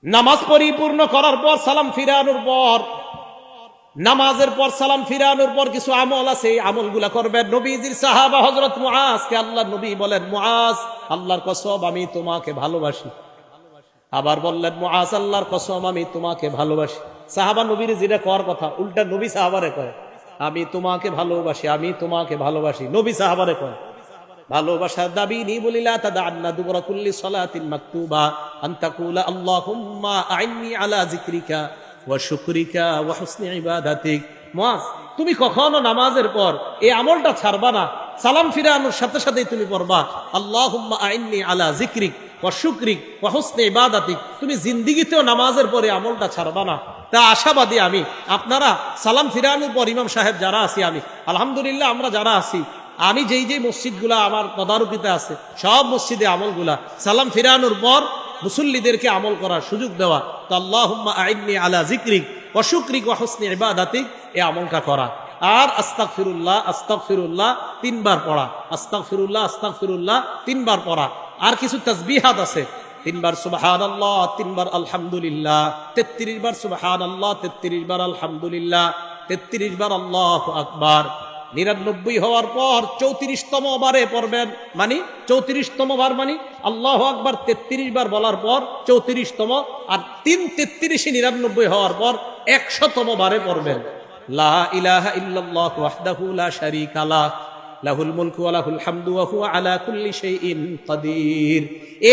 নামাজ পরিপূর্ণ করার পর সালাম ফিরানোর পর, নামাজের পর সালাম ফিরানোর পর কিছু আমল আছে, এই আমলগুলা করবেন। নবীজির সাহাবা হযরত মুআজকে আল্লাহর নবী বলেন, মুআজ আল্লাহর কসম আমি তোমাকে ভালোবাসি। আবার বললেন, মুআজ আল্লাহর কসম আমি তোমাকে ভালোবাসি। সাহাবা নবীর যেটা করার কথা উল্টা নবী সাহাবারে কয়, আমি তোমাকে ভালোবাসি, আমি তোমাকে ভালোবাসি। নবী সাহাবারে কয় ভালোবাসার দাবি নি বলিলা তাদান্না দুবরা কুল্লি সালাতিন মাকতুবা আন তাকুলা আল্লাহুম্মা আইন্নি আলা যিকরিকা ওয়া শুকরিকা ওয়া হুসনি ইবাদাতিক। মুআজ তুমি কখনো নামাজের পর এই আমলটা ছাড়বা না, সালাম ফিরানোর সাথে সাথেই তুমি পড়বা আল্লাহুম্মা আইন্নি আলা যিকরিক ওয়া শুকরিক ওয়া হুসনি ইবাদাতিক। তুমি জিন্দেগিতেও নামাজের পরে আমলটা ছাড়বা না। তা আশাবাদী আমি, আপনারা সালাম ফিরানোর পর ইমাম সাহেব যারা আছি, আমি আলহামদুলিল্লাহ আমরা যারা আছি, আমি যেই যেই মসজিদগুলা আমার তদারকিতে আছে সব মসজিদে আমলগুলা সালাম ফিরানোর পর মুসল্লিদেরকে আমল করার সুযোগ দেওয়া। তো আল্লাহুম্মা আইন্নি আলা যিকরিক ওয়া শুকরিক ওয়া হুসনি ইবাদাতিক, এই আমলটা করা। আর আস্তাগফিরুল্লাহ আস্তাগফিরুল্লাহ 3 বার পড়া, আস্তাগফিরুল্লাহ আস্তাগফিরুল্লাহ 3 বার পড়া। আর কিছু তাসবিহাত আছে, 3 বার সুবহানাল্লাহ, 3 বার আলহামদুলিল্লাহ, 33 বার সুবহানাল্লাহ, 33 বার আলহামদুলিল্লাহ, 33 বার আল্লাহু আকবার। 99 হওয়ার পর 34তম বারে পড়বেন, মানে 34তম বার মানে আল্লাহু আকবার 33 বার বলার পর 34তম, আর 3 33 99 হওয়ার পর 100তম বারে পড়বেন লা ইলাহা ইল্লাল্লাহু ওয়াহদাহু লা শারীকা লাহ লাহুল মুলকু ওয়া লাহুল হামদু ওয়া হুয়া আলা কুল্লি শাইইন কাদির।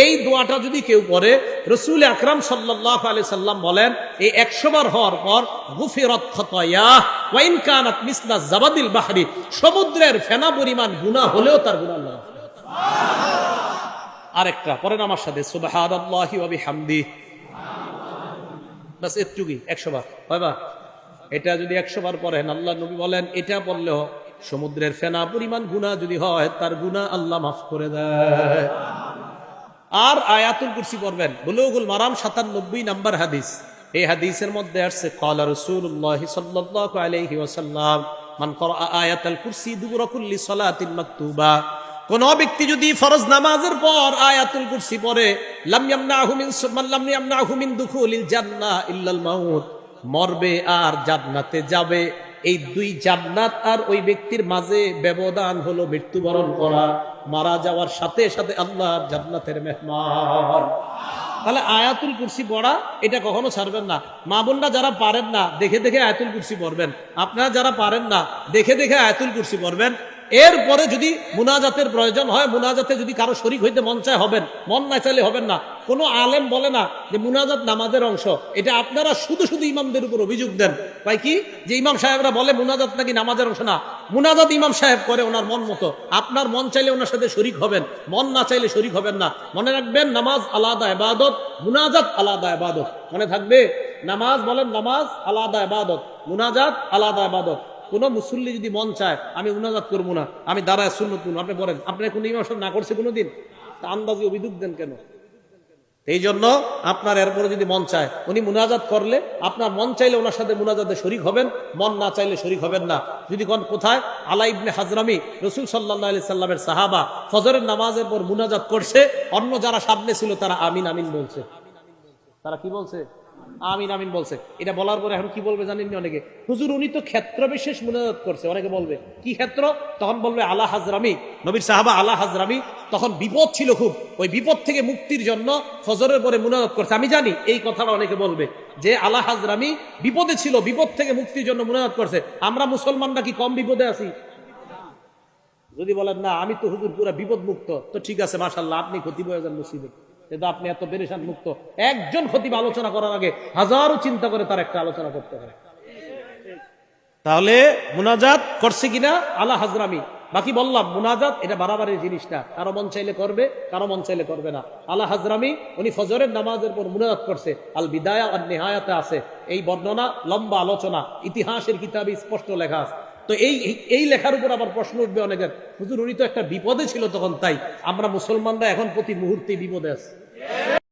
এই দোয়াটা যদি কেউ পড়ে, রাসূল আকরাম সাল্লাল্লাহু আলাইহি সাল্লাম বলেন এই 100 বার হওয়ার পর গুফিরাত খাতায়া ওয়া ইন কানাত মিসলা জাবাদিল বাহরি, সমুদ্রের ফেনা পরিমাণ গুনাহ হলেও তার গুনাহ আল্লাহ। আরেকটা পড়েন আমার সাথে, সুবহানাল্লাহি ওয়া বিহামদিহি, বাস এতটুকুই 100 বার হয়বা। এটা যদি 100 বার পড়েন, আল্লাহ নবী বলেন এটা পড়লেও সমুদ্রের ফেনা পরিমাণ গুনাহ যদি হয় তার গুনাহ আল্লাহ মাফ করে দেয়। আর আয়াতুল কুরসি পড়বেন। বুলুগুল মারাম 97 নম্বর হাদিস, এই হাদিসের মধ্যে আসছে ক্বালা রাসূলুল্লাহ সাল্লাল্লাহু আলাইহি ওয়াসাল্লাম মান ক্বারা আয়াতুল কুরসি দুবুরা কুল্লি সালাতিন মাকতুবা, কোন ব্যক্তি যদি ফরজ নামাজের পর আয়াতুল কুরসি পড়ে, লাম ইয়ামনাহু মিন দুখুলিল জান্নাহ ইল্লাল মাউত, মরবে আর জান্নাতে যাবে। এই 2 জান্নাত আর ওই ব্যক্তির মাঝে ব্যবধান হলো মৃত্যুবরণ করা, মারা যাওয়ার সাথে সাথে আল্লাহর জান্নাতের মেহমান। তাহলে আয়াতুল কুরসি পড়া এটা কখনো ছাড়বেন না। মা বোনরা যারা পারেন না দেখে দেখে আয়াতুল কুরসি পড়বেন, আপনারা যারা পারেন না দেখে দেখে আয়াতুল কুরসি পড়বেন। এরপরে যদি মুনাজাতের প্রয়োজন হয়, মুনাজাতে যদি কারো শরীক হইতে মন চায় হবেন, মন না চাইলে হবেন না। কোনো আলেম বলে না যে মুনাজাত নামাজের অংশ, এটা আপনারা শুধু শুধু ইমামদের উপর অভিযোগ দেন। তাই কি যে ইমাম সাহেবরা বলে মুনাজাত নাকি নামাজের অংশ? না, মুনাজাত ইমাম সাহেব করে ওনার মন মতো। আপনার মন চাইলে ওনার সাথে শরীক হবেন, মন না চাইলে শরীক হবেন না। মনে রাখবেন নামাজ আলাদা ইবাদত, মুনাজাত আলাদা ইবাদত। মনে থাকবে, নামাজ বলেন নামাজ আলাদা ইবাদত, মুনাজাত আলাদা ইবাদত। কোন মুসল্লি যদি মন চায় আমি মুনাজাত করবো না, আমি দাঁড়ায় সুন্নত পড়বো, আপনি বলেন আপনার কোন ইমাম সাহেব না করছে কোনোদিন? আন্দাজি অভিযোগ দেন কেন? এই জন্য আপনার এরপরে যদি মন চায় উনি মুনাজাত করলে আপনার মন চাইলে ওনার সাথে মুনাজাতে শরীক হবেন, মন না চাইলে শরীক হবেন না। যদি কোন কোথায় আলা ইবনে হাজরামি রাসূল সাল্লাল্লাহু আলাইহি সাল্লামের সাহাবা ফজরের নামাজের পর মুনাজাত করছে, অন্য যারা সামনে ছিল তারা আমিন আমিন বলছে। তারা কি বলছে? আমিন আমিন বলছে। এটা বলার পরে এখন কি বলবে জানেন? অনেকে, হুজুর উনি তো ক্ষেত্র বিশেষ মুনাজাত করছে। অনেকে বলবে কি ক্ষেত্র? তখন বলবে আলা হাজরামি, নবীর সাহাবা আলা হাজরামি তখন বিপদ ছিল খুব, ওই বিপদ থেকে মুক্তির জন্য ফজরের পরে মুনাজাত করছে। আমি জানি এই কথাটা অনেকে বলবে যে আলা হাজরামি বিপদে ছিল, বিপদ থেকে মুক্তির জন্য মুনাজাত করছে। আমরা মুসলমানরা কি কম বিপদে আছি? যদি বলেন না আমি তো হুজুর পুরা বিপদ মুক্ত, তো ঠিক আছে মাশাআল্লাহ, আপনি খতিব হয়ে যান মসজিদে, কিন্তু আপনি এত পেরেশান মুক্ত। একজন খতিব আলোচনা করার আগে হাজারো চিন্তা করে তার একটা আলোচনা করতে হয়। তাহলে মুনাজাত করছে কিনা আলা হাজরামি। বাকি বললাম মুনাজাত এটা বাড়াবাড়ির জিনিসটা, কারো মন চাইলে করবে, কারো মন চাইলে করবে না। আলা হাজরামি উনি ফজরের নামাজের পর মুনাজাত করছে। আল বিদায়া আর নিহায়াতে আছে এই বর্ণনা, লম্বা আলোচনা, ইতিহাসের কিতাবে স্পষ্ট লেখা আছে। তো এই লেখার উপর আবার প্রশ্ন উঠবে অনেকের, হুজুর উনি তো একটা বিপদে ছিল তখন, তাই আমরা মুসলমানরা এখন প্রতি মুহূর্তে বিপদে আছি।